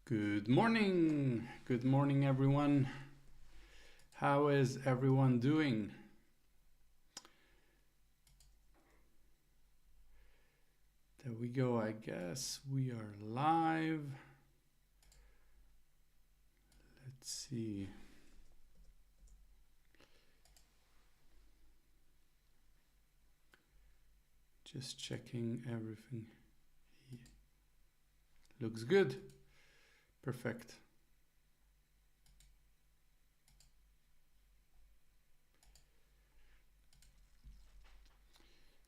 Good morning. Good morning, everyone. How is everyone doing? There we go. I guess we are live. Let's see. Just checking everything. Looks good. Perfect.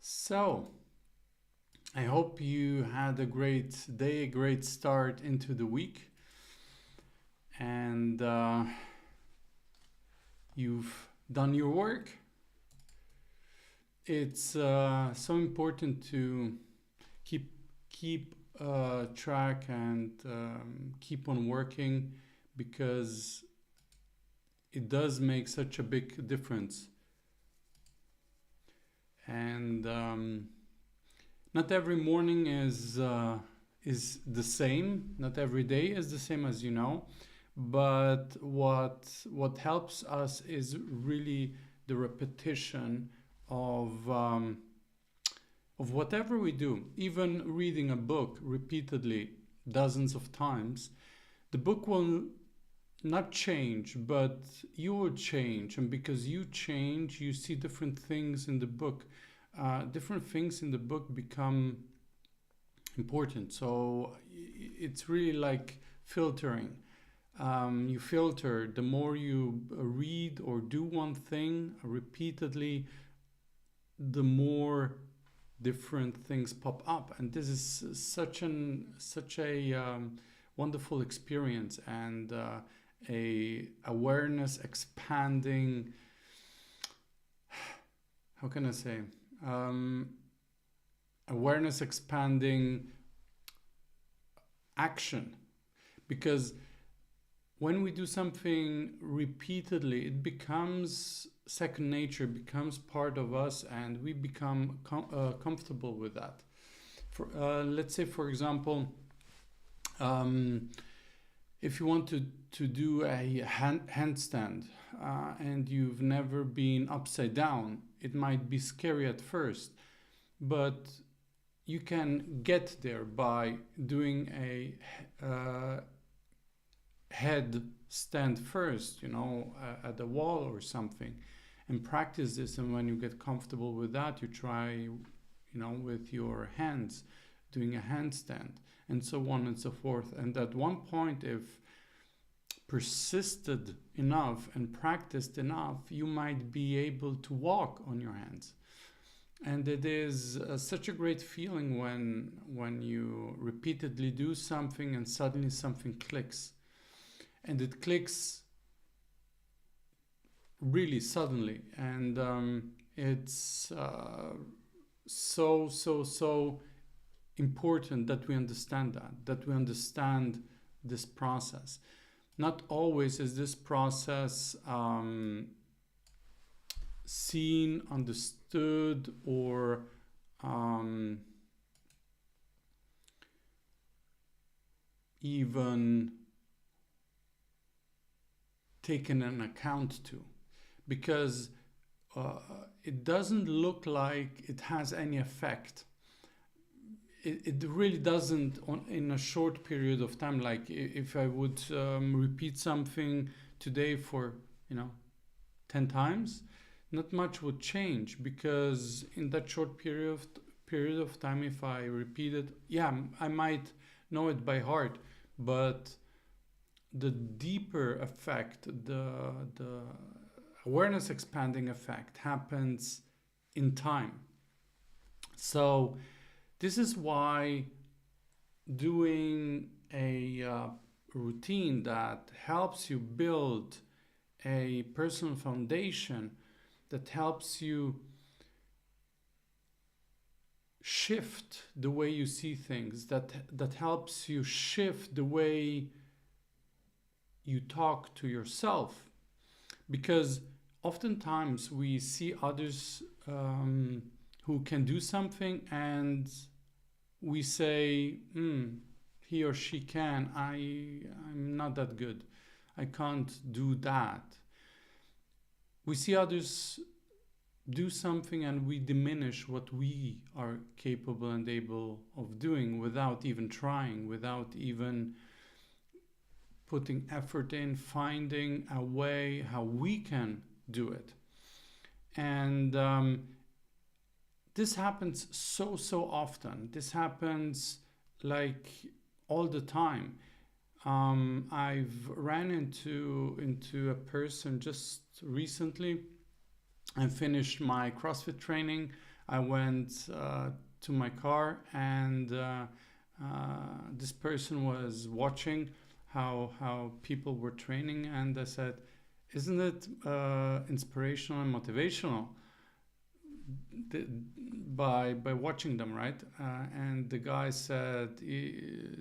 So, I hope you had a great day, a great start into the week, and you've done your work. It's so important to keep track and keep on working, because it does make such a big difference. And not every morning is the same. Not every day is the same, as you know. But what helps us is really the repetition of whatever we do. Even reading a book repeatedly dozens of times, the book will not change, but you will change. And because you change, you see different things in the book. Different things in the book become important. So it's really like filtering. You filter. The more you read or do one thing repeatedly, the more different things pop up. And this is such a wonderful experience, and a awareness expanding, how can I say, awareness expanding action. Because when we do something repeatedly, it becomes second nature, becomes part of us, and we become comfortable with that. Let's say, for example, if you want to do a handstand and you've never been upside down, it might be scary at first, but you can get there by doing a head stand first, at the wall or something, and practice this. And when you get comfortable with that, you try, with your hands, doing a handstand, and so on and so forth. And at one point, if persisted enough and practiced enough, you might be able to walk on your hands. And it is such a great feeling when you repeatedly do something and suddenly something clicks. And it clicks really suddenly. And it's so important that we understand that we understand this process. Not always is this process seen, understood, or even taken an account to, because it doesn't look like it has any effect. It really doesn't in a short period of time. Like if I would repeat something today for 10 times, not much would change, because in that short period of time, if I repeat it, I might know it by heart, but the deeper effect, the awareness expanding effect, happens in time. So this is why doing a routine that helps you build a personal foundation, that helps you shift the way you see things, that helps you shift the way you talk to yourself. Because oftentimes we see others who can do something, and we say, he or she can, I'm not that good. I can't do that. We see others do something and we diminish what we are capable and able of doing without even trying, without even putting effort in, finding a way how we can do it. And this happens so often. This happens like all the time. I've ran into a person just recently. I finished my CrossFit training. I went to my car, and this person was watching how people were training, and I said, "Isn't it inspirational and motivational by watching them, right?" And the guy said, he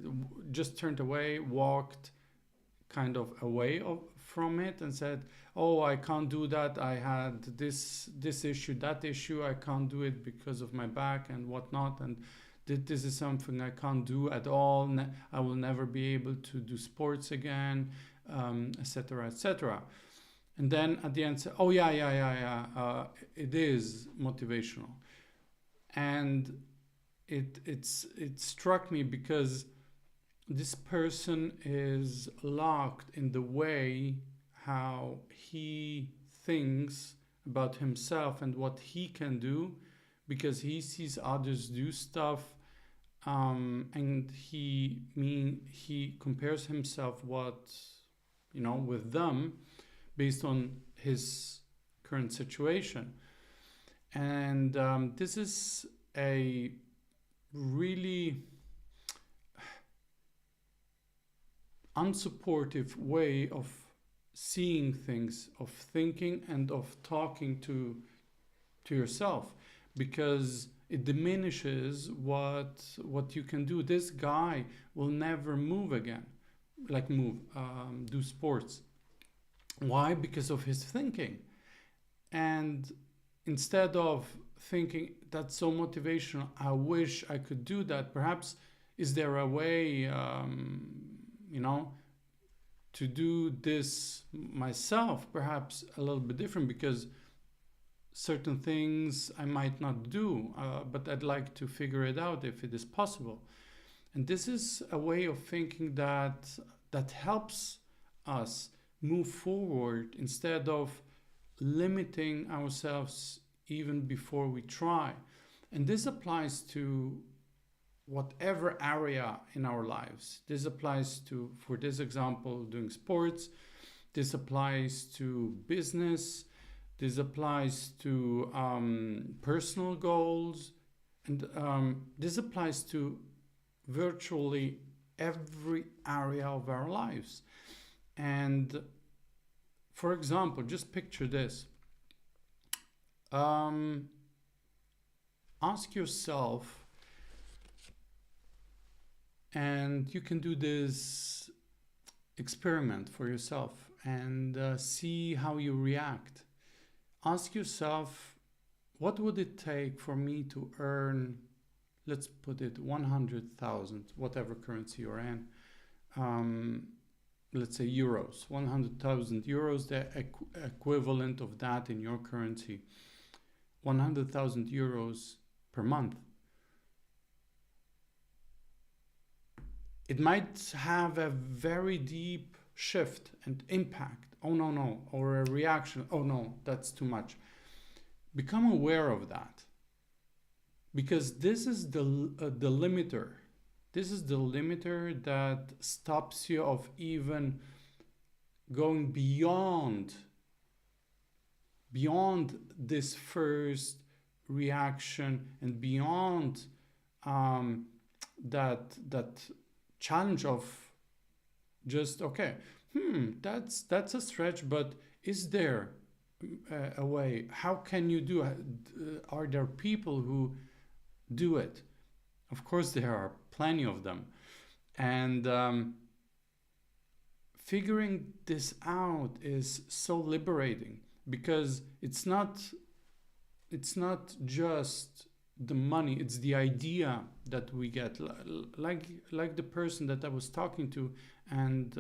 just turned away, walked kind of away from it, and said, "Oh, I can't do that. I had this issue, that issue. I can't do it because of my back and whatnot. And this is something I can't do at all. I will never be able to do sports again, etc., etc." And then at the end, say, "Oh yeah. It is motivational." And it struck me because this person is locked in the way how he thinks about himself and what he can do, because he sees others do stuff, and he compares himself with them based on his current situation. And this is a really unsupportive way of seeing things, of thinking, and of talking to yourself, because it diminishes what you can do. This guy will never move again, do sports. Why? Because of his thinking. And instead of thinking, "That's so motivational, I wish I could do that, perhaps is there a way to do this myself, perhaps a little bit different, because certain things I might not do, but I'd like to figure it out if it is possible." And this is a way of thinking that helps us move forward instead of limiting ourselves even before we try. And this applies to whatever area in our lives. This applies to, for this example, doing sports. This applies to business. This applies to personal goals. And this applies to virtually every area of our lives. And for example, just picture this. Ask yourself, and you can do this experiment for yourself and see how you react. Ask yourself, what would it take for me to earn, let's put it 100,000, whatever currency you're in, let's say euros, 100,000 euros, the equivalent of that in your currency, 100,000 euros per month. It might have a very deep shift and impact. "Oh no," or a reaction. "Oh no, that's too much." Become aware of that, because this is the limiter. This is the limiter that stops you of even going beyond this first reaction, and beyond that challenge of just, okay, that's a stretch, but is there a way? How can you do it? Are there people who do it? Of course there are plenty of them. And figuring this out is so liberating, because it's not just the money, it's the idea that we get, like the person that I was talking to. And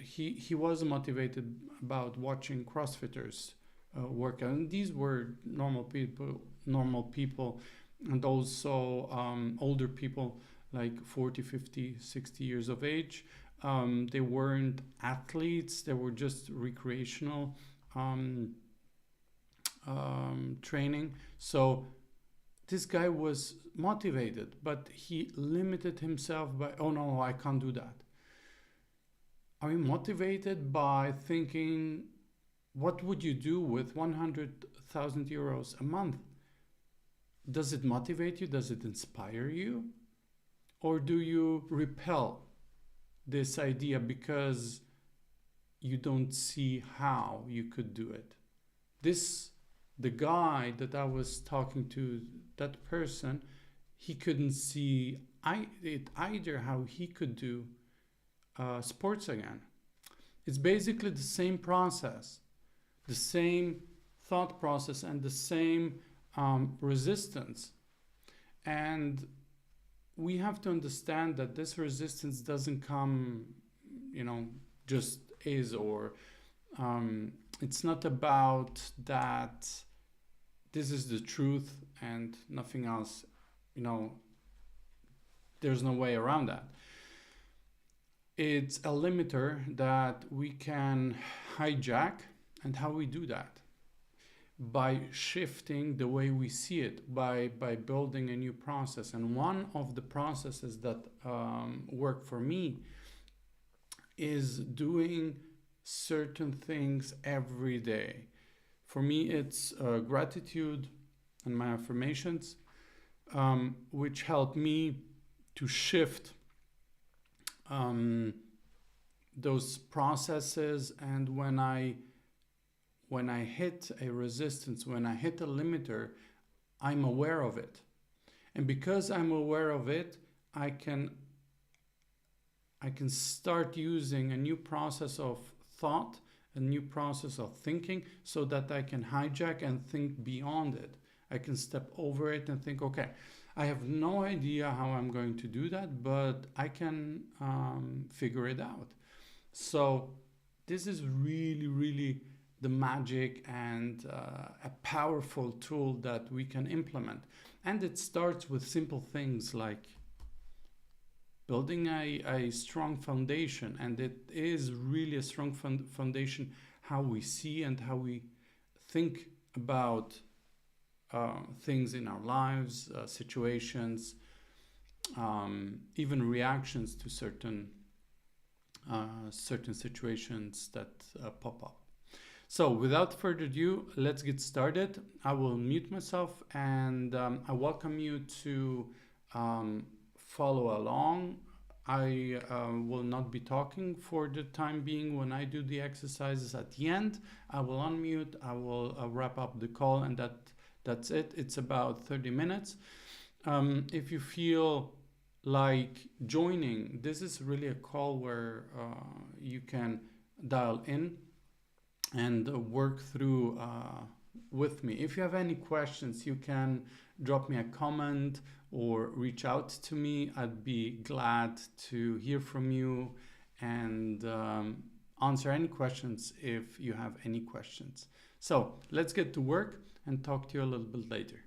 he was motivated about watching CrossFitters work, and these were normal people, and also older people, like 40, 50, 60 years of age. They weren't athletes, they were just recreational training. So this guy was motivated, but he limited himself by, oh no, I can't do that. Are you motivated by thinking, what would you do with 100,000 euros a month? Does it motivate you? Does it inspire you? Or do you repel this idea because you don't see how you could do it? The guy that I was talking to, that person, he couldn't see it either, how he could do sports again. It's basically the same process, the same thought process, and the same resistance. And we have to understand that this resistance doesn't come, just is, or it's not about that this is the truth and nothing else. There's no way around that. It's a limiter that we can hijack. And how we do that? By shifting the way we see it, by building a new process. And one of the processes that work for me is doing certain things every day. For me, it's gratitude and my affirmations, which help me to shift those processes. And when I hit a resistance, when I hit a limiter, I'm aware of it. And because I'm aware of it, I can start using a new process of thought, a new process of thinking, so that I can hijack and think beyond it. I can step over it and think, okay, I have no idea how I'm going to do that, but I can figure it out. So this is really, really the magic and a powerful tool that we can implement. And it starts with simple things like building a strong foundation. And it is really a strong foundation, how we see and how we think about things in our lives, situations, even reactions to certain situations that pop up. So without further ado, let's get started. I will mute myself, and I welcome you to follow along. I will not be talking for the time being. When I do the exercises at the end, I will unmute, I will wrap up the call, and that's it. It's about 30 minutes. If you feel like joining, this is really a call where you can dial in and work through with me. If you have any questions, you can drop me a comment or reach out to me. I'd be glad to hear from you and answer any questions if you have any questions. So let's get to work and talk to you a little bit later.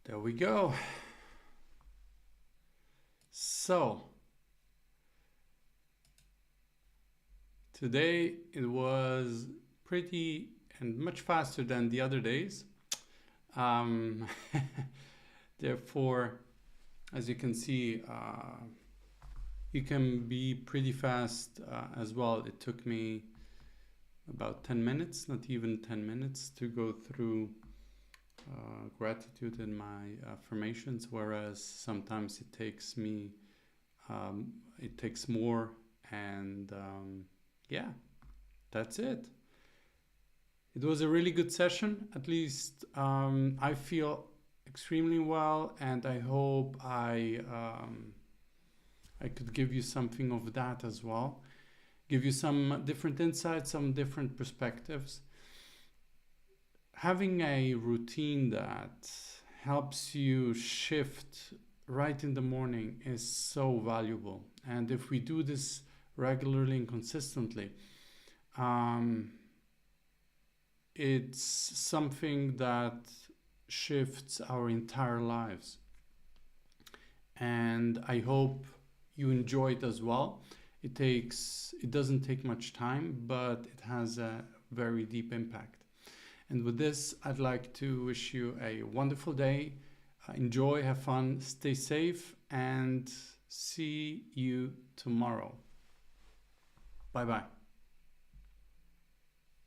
There we go. So today it was pretty and much faster than the other days. Therefore, as you can see, you can be pretty fast as well. It took me about 10 minutes, not even 10 minutes, to go through gratitude in my affirmations, whereas sometimes it takes me, it takes more. And yeah, that's it. It was a really good session. At least I feel extremely well, and I hope I could give you something of that as well. Give you some different insights, some different perspectives. Having a routine that helps you shift right in the morning is so valuable. And if we do this regularly and consistently, it's something that shifts our entire lives. And I hope you enjoy it as well. It doesn't take much time, but it has a very deep impact. And with this, I'd like to wish you a wonderful day. Enjoy, have fun, stay safe, and see you tomorrow. Bye-bye.